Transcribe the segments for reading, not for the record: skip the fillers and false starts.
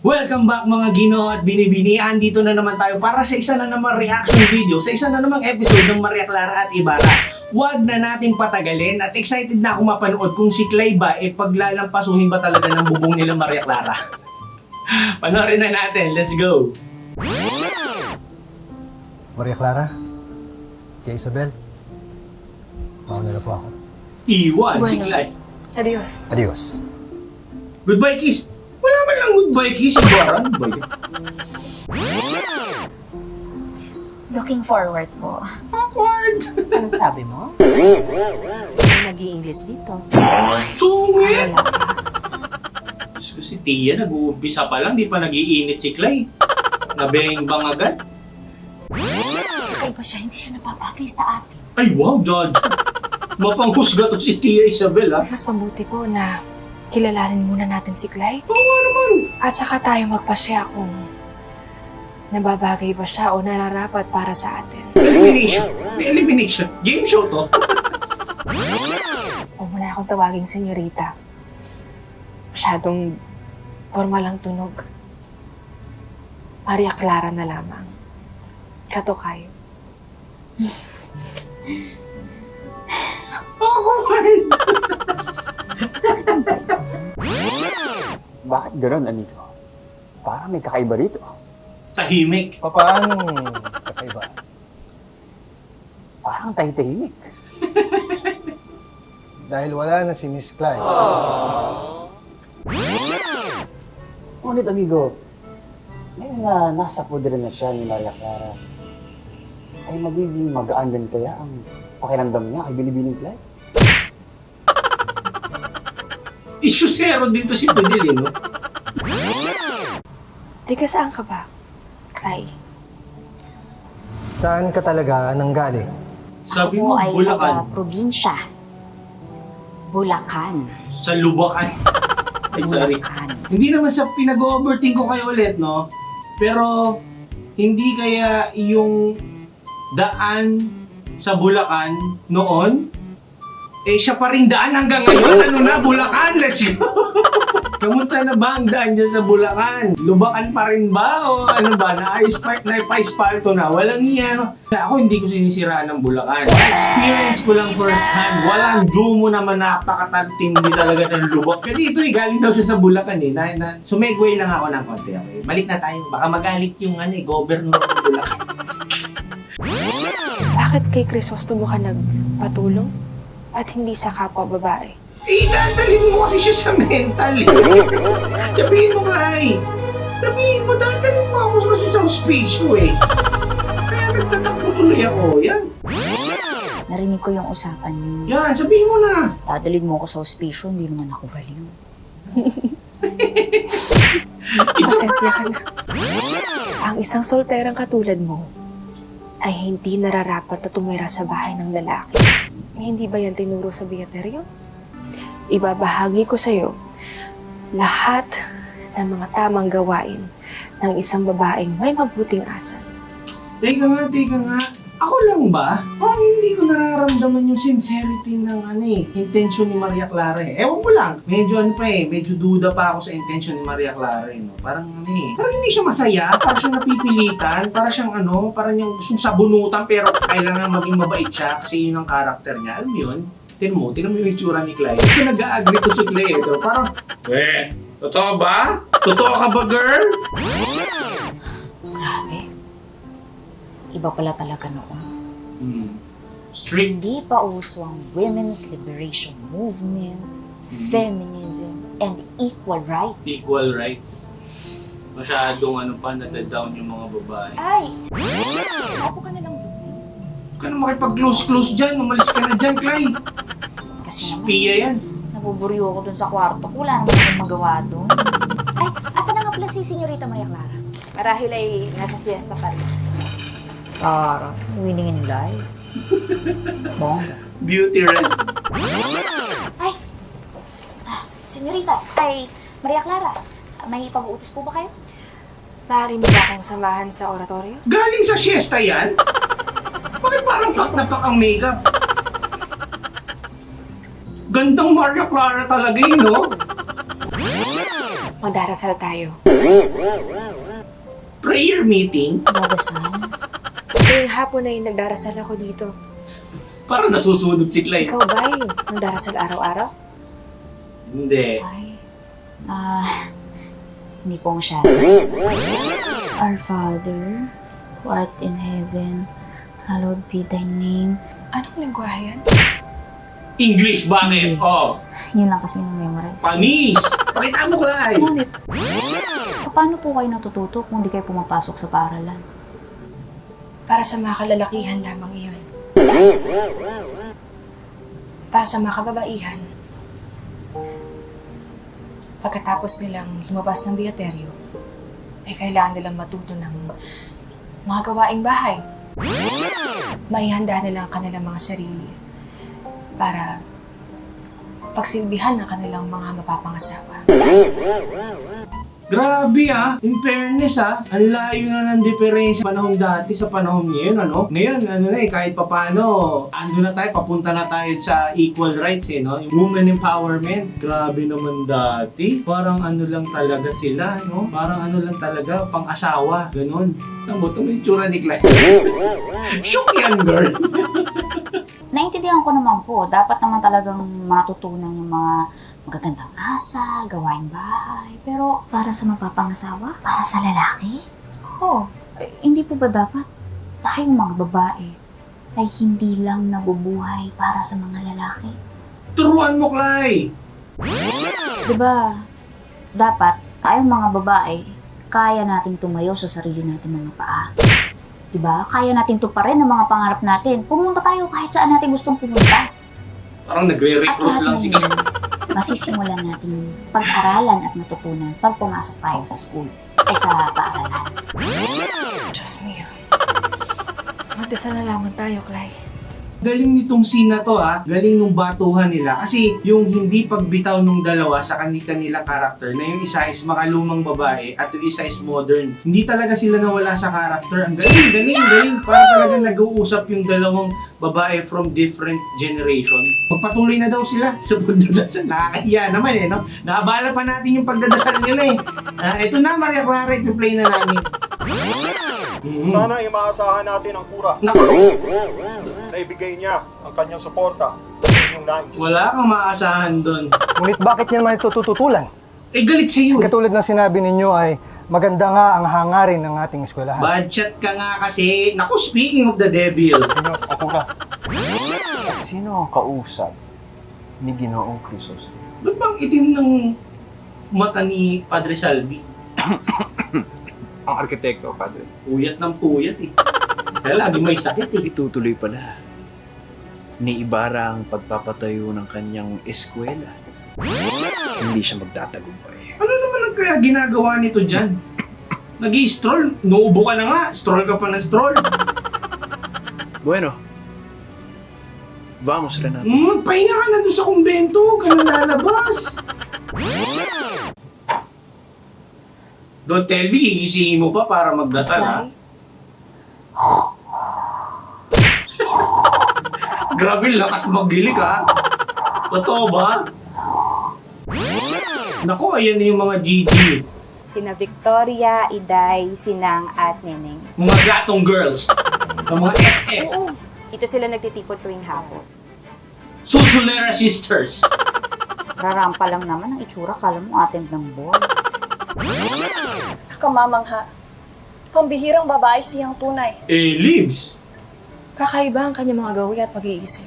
Welcome back mga Ginoo at Binibini. Andito na naman tayo para sa isa na namang reaction video, sa isa na namang episode ng Maria Clara at Ibarra. Huwag na natin patagalin at excited na ako mapanood kung si Clay ba paglalampasuhin ba talaga ng bubong nila Maria Clara. Panoorin na natin, let's go! Maria Clara, Tia Isabel, mauna na po ako. Iwan si Clay. Adios. Adios. Goodbye kiss. Wala man lang goodbye kiss, Ibarra. Ano ba yun? Looking forward po. Awkward. Ano sabi mo? May nag-i-English dito. Sungit! Diyos ko, si Tia nag-uumpisa pa lang, di pa nag-iinit si Clay. Nabeng-bang agad. Kakaiba siya, hindi siya napapagay sa atin. Ay wow, Judge! Mapanghusga to si Tia Isabel, ha? Mas mabuti po na kilalanin muna natin si Clay. Oo nga naman. At saka tayo magpasya kung nababagay ba siya o nararapat para sa atin. Elimination. May elimination. Game show to. Huwag mo na akong tawaging senyorita. Masyadong formal ang tunog. Maria Clara na lamang. Katokayo. Awkward! Bakit gano'n, amigo? Parang may kakaiba rito. Tahimik. Paano kakaiba? Parang tahimik. Dahil wala na si Miss Clay. Ngunit, amigo, ngayon na nasa poder na siya ni Maria Clara, ay magiging magaan din kaya ang pakiramdam niya kay Binibining Clay? Issue zero dito si Padil, no? Teka, saan ka ba, Clay? Saan ka talaga nanggaling? Sabi Ako mo, ay Bulacan. taga-probinsya. Bulacan. Sa Lubacan. Ay, sorry. Bulacan. Hindi naman sa pinag-overthink ko kayo ulit, no? Pero, hindi kaya yung daan sa Bulacan noon, eh siya pa rin daan hanggang ngayon. Ano na, Bulacan, let's go! Kamusta na ba ang daan dyan sa Bulacan? Lubakan pa rin ba? O ano ba? Na-ipa-espalto na? Walang iya. Ako hindi ko sinisiraan ng Bulacan. Experience ko lang first hand. Walang Jumo naman napakatintindi talaga ng lubak. Kasi ito galing daw siya sa Bulacan eh. Sumegway lang ako ng konti. Okay? Balik na tayo. Baka magalit yung governor ng Bulacan. Bakit kay Crisostomo ka nagpatulong? At hindi sa kapwa babae? Dadalhin mo kasi siya sa mental eh. Sabihin mo nga eh. Sabihin mo, dadalhin mo ako kasi sa hospicio eh. Kaya nagtatakbo tuloy ako. Yan. Narinig ko yung usapan niyo. Yan, sabihin mo na. Dadalhin mo ako sa ospiso, hindi naman ako baliw. Pasensya ka na. Ang isang solterang katulad mo ay hindi nararapat na tumira sa bahay ng lalaki. Eh, hindi ba yan tinuro sa Beaterio? Ibabahagi ko sa'yo lahat ng mga tamang gawain ng isang babaeng may mabuting asal. Teka nga. Ako lang ba? Parang hindi ko nararamdaman yung sincerity ng intention ni Maria Clara eh. Ewan ko lang. Medyo duda pa ako sa intention ni Maria Clara eh. No? Parang hindi siya masaya. Parang siyang napipilitan. Parang siyang parang yung gustong sabunutan pero kailangan maging mabait siya kasi yun ang karakter niya. Alam mo yun? Tinan mo yung itsura ni Clay. Ito nag-a-agree to si Clay eh. Pero parang, totoo ba? Totoo ka ba, girl? Grabe. Iba pala talaga noon. Strict. Hindi pa uso ang women's liberation movement, feminism, and equal rights. Equal rights. Masyadong nadadown yung mga babae. Ay! Ako ka na lang doon. Huwag ka na makipag-close dyan. Umalis ka na dyan, Clay. Kasi naman, Pia yan. nabuburyo ako dun sa kwarto ko. Wala naman akong magawa dun. Ay, asa na nga pala si Senyorita Maria Clara? Marahil ay nasa siesta pa rin. Tara, winning in life. Bongga. Beauty rest. Ay! Senyorita, ay Maria Clara, may pag-uutos po ba kayo? Maaari mo ba akong samahan sa oratorio? Galing sa siesta yan? Bakit parang pak na pak ang makeup? Gandang Maria Clara talaga no? Magdarasal tayo. Prayer meeting? Dadasal? Tuwing hapon ay nagdarasal ako dito. Parang nasusunod si Clay. Ikaw ba ay magdarasal araw-araw? Hindi. Ay. Hindi po masyado. Our Father, who art in heaven, hallowed be thy name. Anong lingwahe yan? English, bakit? Yes. Oh, Yun lang kasi na-memorize. panis! Pakita mo, Clay! Ngunit, paano po kayo natututo kung di kayo pumapasok sa paaralan? Para sa mga kalalakihan lamang iyon. Para sa mga kababaihan. Pagkatapos nilang lumabas ng biyateryo, ay kailangan nilang matuto ng mga gawaing bahay. Maihanda nila ang kanilang mga sarili para pagsilbihan ng kanilang mga mapapangasawa. Grabe in fairness ang layo na ng diferensya panahon dati sa panahon ngayon, ano? Ngayon, kahit papano, ando na tayo, papunta na tayo sa equal rights, no? Yung women empowerment, grabe naman dati. Parang lang talaga sila, no? Parang lang talaga, pang-asawa, ganun. Ang botong yung tsura ni Clyde. Shook yan, girl! Naintindihan ko naman po, dapat naman talagang matutunan yung mga magagandang asal, gawaing bahay. Pero para sa mapapangasawa? Para sa lalaki? Oo. Hindi po ba dapat tayong mga babae ay hindi lang nabubuhay para sa mga lalaki? Turuan mo, Clyde! Diba, dapat tayong mga babae, kaya nating tumayo sa sarili natin mga paa. Diba? Kaya natin tuparin ang mga pangarap natin. Pumunta tayo kahit saan natin gustong pumunta. Parang At nagre-recruit lahat lang ng si yan, masisimulan natin pag-aralan at matutunan pag pumasok tayo sa school. Ay, sa paaralan. Diyos mio. Magdasal na lamang tayo, Clay. Galing nitong scene na to galing nung batuhan nila. Kasi yung hindi pagbitaw nung dalawa sa kanilang karakter, na yung isa is makalumang babae at yung isa is modern. Hindi talaga sila nawala sa karakter. Ang galing. Parang talaga nag-uusap yung dalawang babae from different generation. Magpatuloy na daw sila sa pagdadasal. Nakakahiya naman no? Naabala pa natin yung pagdadasal nila ito na, Maria Clara, i-play na namin. Sana ay maasahan natin ang kura Naku, na ibigay niya ang kanyang suporta sa inyong nais. wala kang maasahan doon. Ngunit bakit niya naman ito tututulan? Galit sa iyo. Katulad ng sinabi ninyo ay maganda nga ang hangarin ng ating eskwelahan. Bad chat ka nga kasi. Naku, speaking of the devil. Ang kura. At sino ang kausap ni Ginoong Crisostomo? Ba't bang itim ng mata ni Padre Salvi? Ang arkitekto, Padre. Puyat ng puyat Kaya lagi may sakit Itutuloy pala ni Ibarra ang pagpapatayo ng kanyang eskwela. Hindi siya magtatagumpay. Ano naman ang kaya ginagawa nito dyan? Nag-i-stroll. Nuubo ka na nga. Stroll ka pa ng stroll. Bueno, vamos, Renato. Pahinga ka na doon sa kumbento. Ka na lalabas. Don't tell me, gigisingin mo pa para magdasal, Grabe, lakas maggilik, Totoo ba? Naku, ayan na yung mga GG. Sina Victoria, Iday, Sinang at Neneng. Mga gatong girls. Ang mga SS. Dito sila nagtitipon tuwing hapon. Sulsulera Sisters. Rarampa lang naman ang itsura, kala mo attend ng board. Nakamamangha. Pambihirang babae siyang tunay. Libs. Kakaiba ang kanyang mga gawi at pag-iisip.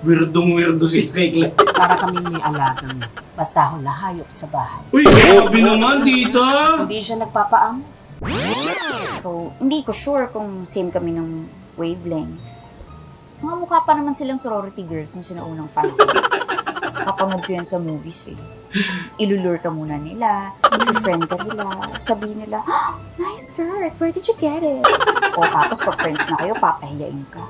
Weirdong-weirdo sila kay Clay. Para kaming may alagang basahol na hayop sa bahay. Uy, grabe naman, tita. Hindi siya nagpapaamo. So, hindi ko sure kung same kami ng wavelengths. Mga mukha pa naman silang sorority girls nung sinaunang panahon. Kapanood ko yan sa movies Ilulure ka muna nila, i-friend ka nila, sabihin nila, "Oh, nice skirt, where did you get it?" O tapos pag friends na kayo, papahiyain ka.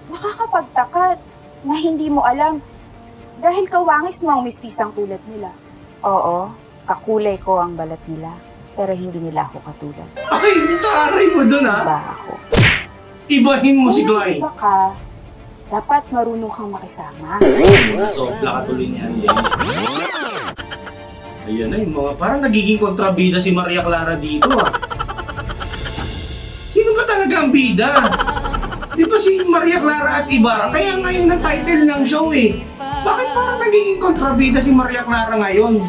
Nakakapagtaka na hindi mo alam dahil kawangis mo ang mistisang tulad nila. Oo, kakulay ko ang balat nila, pero hindi nila ako katulad. Ay, taray mo dun, Iba ako. Ibahin mo si Kung Clay. iba ka, dapat marunong kang makisama. Sopla ka tuloy niyan. Ayan na yung mga parang nagiging kontrabida si Maria Clara dito ah. Sino ba talaga ang bida? Di ba si Maria Clara at Ibarra? Kaya ngayon ang title ng show eh. Bakit parang nagiging kontrabida si Maria Clara ngayon?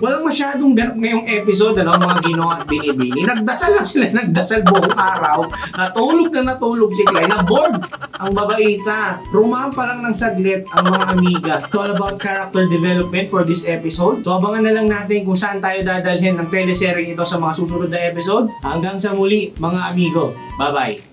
Walang masyadong ganap ngayong episode, ano, mga Ginoo at Binibini. Nagdasal lang sila, nagdasal buong araw. Natulog na natulog si Clay. Na-bored ang babaita. Rumampa lang ng saglit ang mga amiga. It's all about character development for this episode. So abangan na lang natin kung saan tayo dadalhin ng teleserye ito sa mga susunod na episode. Hanggang sa muli, mga amigo. Bye-bye.